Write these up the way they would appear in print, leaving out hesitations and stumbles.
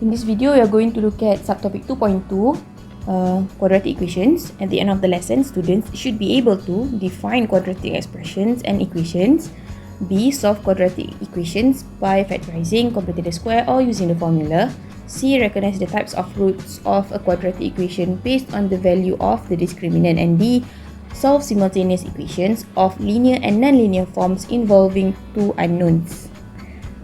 In this video, we are going to look at subtopic 2.2, quadratic equations. At the end of the lesson, students should be able to define quadratic expressions and equations, B. Solve quadratic equations by factorizing, completing the square or using the formula, C. Recognize the types of roots of a quadratic equation based on the value of the discriminant, and D. Solve simultaneous equations of linear and non-linear forms involving two unknowns.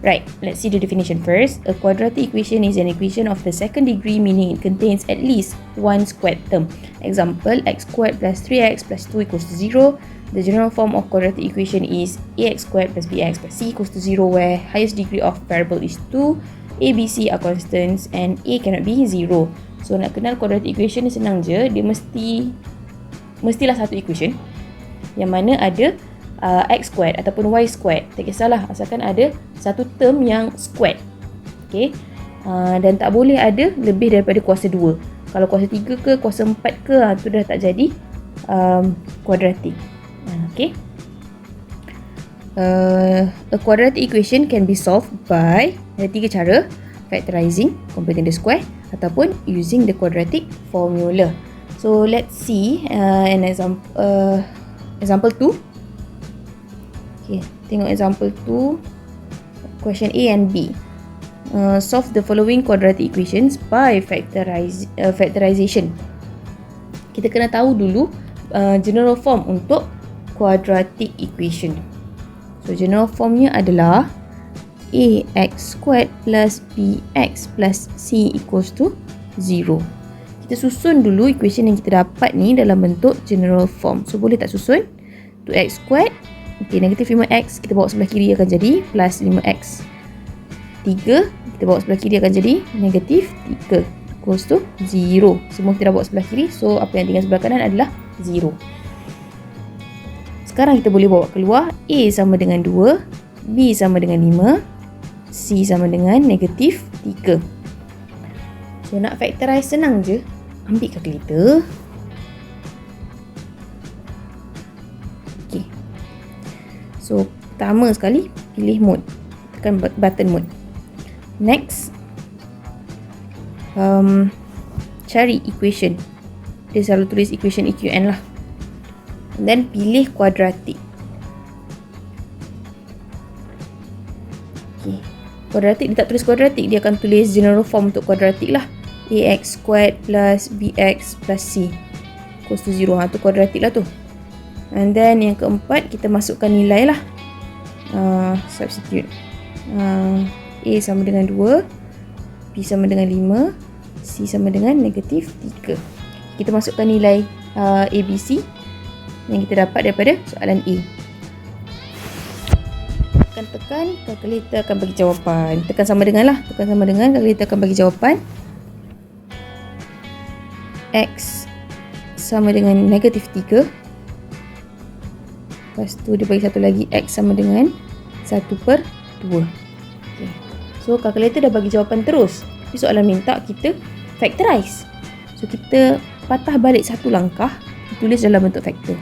Right, let's see the definition first. A quadratic equation is an equation of the second degree, meaning it contains at least one squared term. Example, x squared plus 3x plus 2 equals to 0. The general form of quadratic equation is ax squared plus bx plus c equals to 0, where highest degree of variable is 2, a, b, c are constants and a cannot be 0. So nak kenal quadratic equation ni senang je. Dia mestilah satu equation yang mana ada x squared ataupun y squared, tak kisahlah, asalkan ada satu term yang squared. Okay? Dan tak boleh ada lebih daripada kuasa 2. Kalau kuasa 3 ke, kuasa 4 ke, tu dah tak jadi quadratic. Okay? A quadratic equation can be solved by, ada 3 cara: factorizing, completing the square, ataupun using the quadratic formula. So let's see an example 2. Okay, tengok example 2, question A and B. Solve the following quadratic equations by factorization. Kita kena tahu dulu general form untuk quadratic equation. So general formnya adalah ax squared plus bx plus c equals to 0. Kita susun dulu equation yang kita dapat ni dalam bentuk general form. So boleh tak susun? 2x squared, okay, negatif 5x kita bawa sebelah kiri akan jadi plus 5x. 3 kita bawa sebelah kiri akan jadi negatif 3 equals to 0. Semua kita dah bawa sebelah kiri, so apa yang tinggal sebelah kanan adalah 0. Sekarang kita boleh bawa keluar. A sama dengan 2, B sama dengan 5, C sama dengan negatif 3. So nak factorize senang je. Ambil kalkulator. Okay. So pertama sekali pilih mode, tekan button mode. Next, cari equation. Dia selalu tulis equation EQN lah. And then pilih quadratic. Okay. Quadratic dia tak tulis quadratic, dia akan tulis general form untuk quadratic lah. Ax squared plus bx plus c equals to 0. Tu quadratic lah tu. And then yang keempat, kita masukkan nilai lah. Substitute. A sama dengan 2, B sama dengan 5, C sama dengan negatif 3. Kita masukkan nilai ABC yang kita dapat daripada soalan A. Tekan, kalkulator akan bagi jawapan. Tekan sama dengan lah. Tekan sama dengan, kalkulator akan bagi jawapan. X sama dengan negatif 3. Lepas tu dia bagi satu lagi, X sama dengan 1/2. Okay. So kalkulator dah bagi jawapan terus. Tapi soalan minta kita factorize. So kita patah balik satu langkah, tulis dalam bentuk faktor.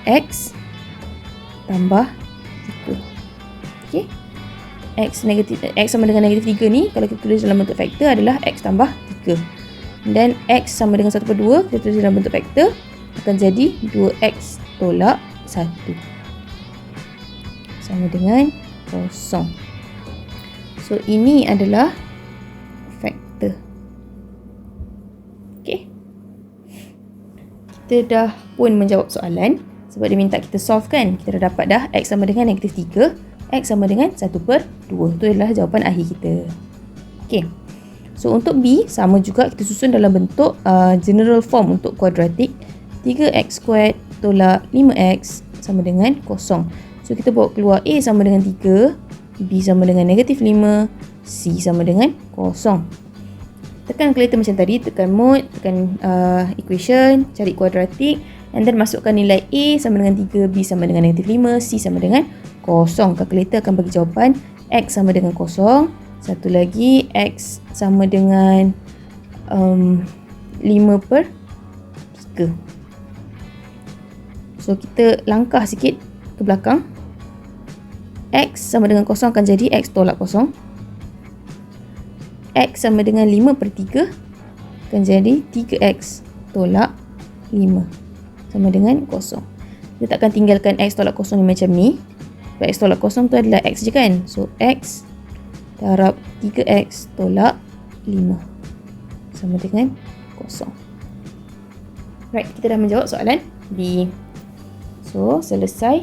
X tambah 3. Okay. X sama dengan negatif 3 ni, kalau kita tulis dalam bentuk faktor adalah X tambah 3. Dan X sama dengan 1/2, kita tulis dalam bentuk faktor, akan jadi 2X tolak 1 sama dengan 0. So ini adalah faktor. Okay. Kita dah pun menjawab soalan sebab dia minta kita solve kan. Kita dah dapat dah X sama dengan negatif 3, X sama dengan 1/2. Itu adalah jawapan akhir kita. Okay. So untuk B, sama juga, kita susun dalam bentuk general form untuk quadratic. 3x squared tolak 5x sama dengan 0. So kita bawa keluar A sama dengan 3, B sama dengan negatif 5, C sama dengan 0. Tekan kalkulator macam tadi, tekan mode, tekan equation, cari quadratic, and then masukkan nilai A sama dengan 3, B sama dengan negatif 5, C sama dengan 0. Kalkulator akan bagi jawapan X sama dengan 0. Satu lagi, X sama dengan 5/3. So kita langkah sikit ke belakang. X sama dengan 0 akan jadi X tolak 0. X sama dengan 5 per 3 akan jadi 3X tolak 5 sama dengan kosong. Kita takkan tinggalkan X tolak kosong macam ni. Sebab X tolak kosong tu adalah X je kan. So X darab 3X tolak 5 sama dengan kosong. Right, kita dah menjawab soalan B. So selesai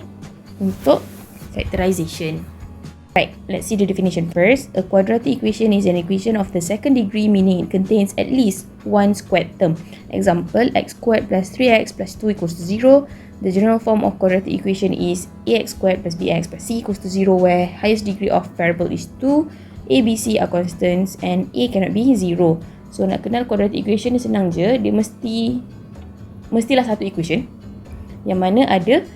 untuk factorization. Right, let's see the definition first. A quadratic equation is an equation of the second degree, meaning it contains at least one squared term. Example, x squared plus 3x plus 2 equals to 0. The general form of quadratic equation is ax squared plus bx plus c equals to 0, where highest degree of variable is 2, a, b, c are constants and a cannot be 0. So nak kenal quadratic equation ni senang je. Dia mestilah satu equation yang mana ada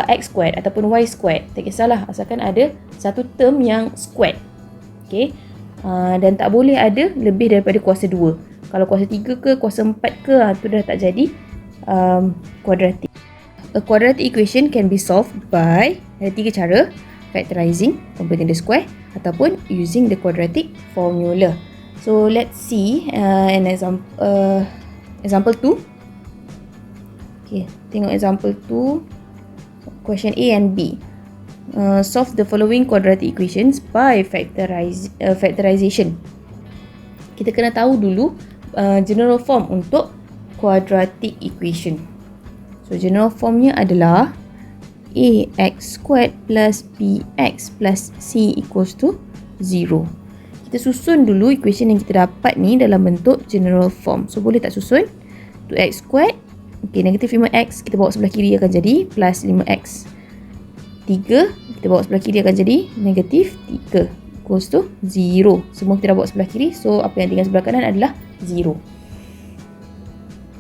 x squared ataupun y squared, tak kisahlah, asalkan ada satu term yang squared. Okay, dan tak boleh ada lebih daripada kuasa 2. Kalau kuasa 3 ke kuasa 4 ke, tu dah tak jadi quadratic. A quadratic equation can be solved by, ada 3 cara: factorizing, completing the square, ataupun using the quadratic formula. So let's see an example 2. Okay, tengok example 2. Question A and B. Solve the following quadratic equations by factorization. Kita kena tahu dulu general form untuk quadratic equation. So general formnya adalah ax squared plus bx plus c equals to 0. Kita susun dulu equation yang kita dapat ni dalam bentuk general form. So boleh tak susun? 2x squared, okay, negatif 5x kita bawa sebelah kiri akan jadi plus 5x. 3 kita bawa sebelah kiri akan jadi negatif 3 equals to 0. Semua kita dah bawa sebelah kiri, so apa yang tinggal sebelah kanan adalah 0.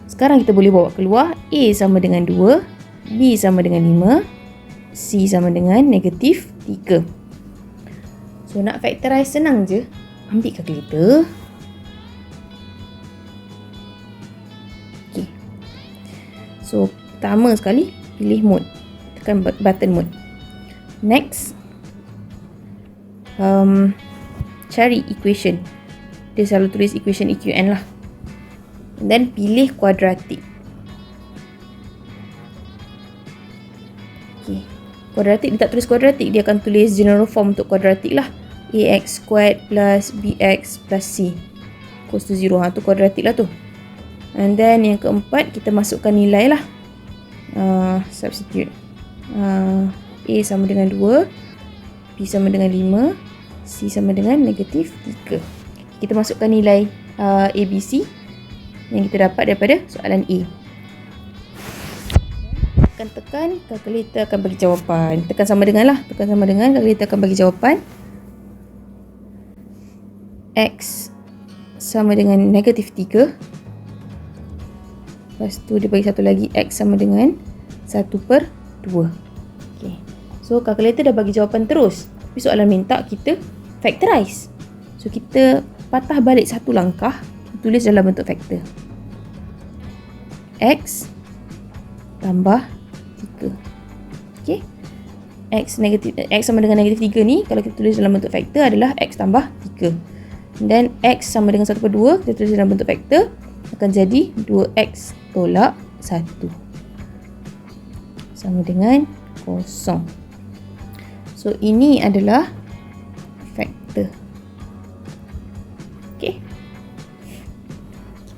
Sekarang kita boleh bawa keluar. A sama dengan 2, B sama dengan 5, C sama dengan negatif 3. So nak factorize senang je. Ambil kalkulator. Okay. So pertama sekali pilih mode. Tekan button mode. Next, cari equation. Dia selalu tulis equation EQN lah. Dan pilih quadratic. Okay. Quadratic, dia tak tulis quadratic, dia akan tulis general form untuk quadratic lah. Ax squared plus bx plus c equals to 0. Tu quadratic lah tu. And then yang keempat, kita masukkan nilai lah. Substitute. A sama dengan 2, B sama dengan 5, C sama dengan negatif 3. Kita masukkan nilai A, B, C yang kita dapat daripada soalan A. Tekan, kalkulator akan bagi jawapan. Tekan sama dengan lah. Tekan sama dengan, kalkulator akan bagi jawapan. X sama dengan negatif 3. Lepas tu dia bagi satu lagi, X sama dengan 1/2. Okay. So kalkulator dah bagi jawapan terus. Tapi soalan minta kita factorize. So kita patah balik satu langkah, tulis dalam bentuk faktor. X tambah 3. Okay. X sama dengan negatif 3 ni, kalau kita tulis dalam bentuk faktor adalah X tambah 3. Dan X sama dengan 1/2, kita tulis dalam bentuk faktor, akan jadi 2X tolak 1 sama dengan 0. So ini adalah faktor. Okay.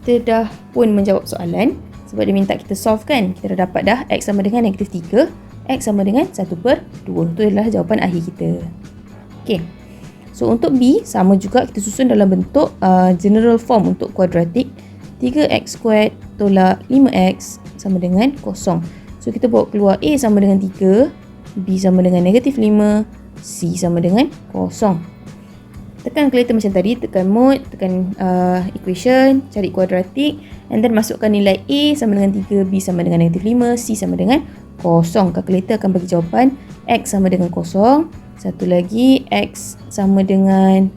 Kita dah pun menjawab soalan. Sebab dia minta kita solve kan. Kita dah dapat dah X sama dengan negatif 3, X sama dengan 1/2. Itu adalah jawapan akhir kita. Okay. So untuk B, sama juga kita susun dalam bentuk general form untuk quadratic. 3x squared tolak 5x sama dengan 0. So kita bawa keluar A sama dengan 3, B sama dengan negatif 5, C sama dengan 0. Tekan kalkulator macam tadi, tekan mode, tekan equation, cari quadratic, and then masukkan nilai A sama dengan 3, B sama dengan negatif 5, C sama dengan 0. Kalkulator akan bagi jawapan X sama dengan 0. Satu lagi, X sama dengan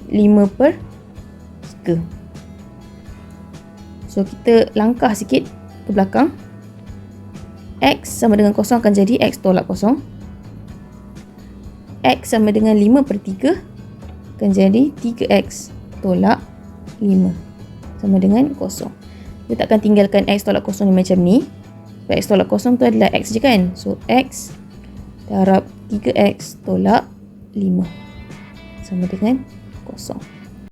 5/3. So kita langkah sikit ke belakang. X sama dengan 0 akan jadi X tolak 0. X sama dengan 5/3. akan jadi 3x tolak 5 sama dengan kosong. Kita takkan tinggalkan x tolak kosong ni macam ni. Sebab x tolak kosong tu adalah x je kan. So x darab 3x tolak 5 sama dengan kosong.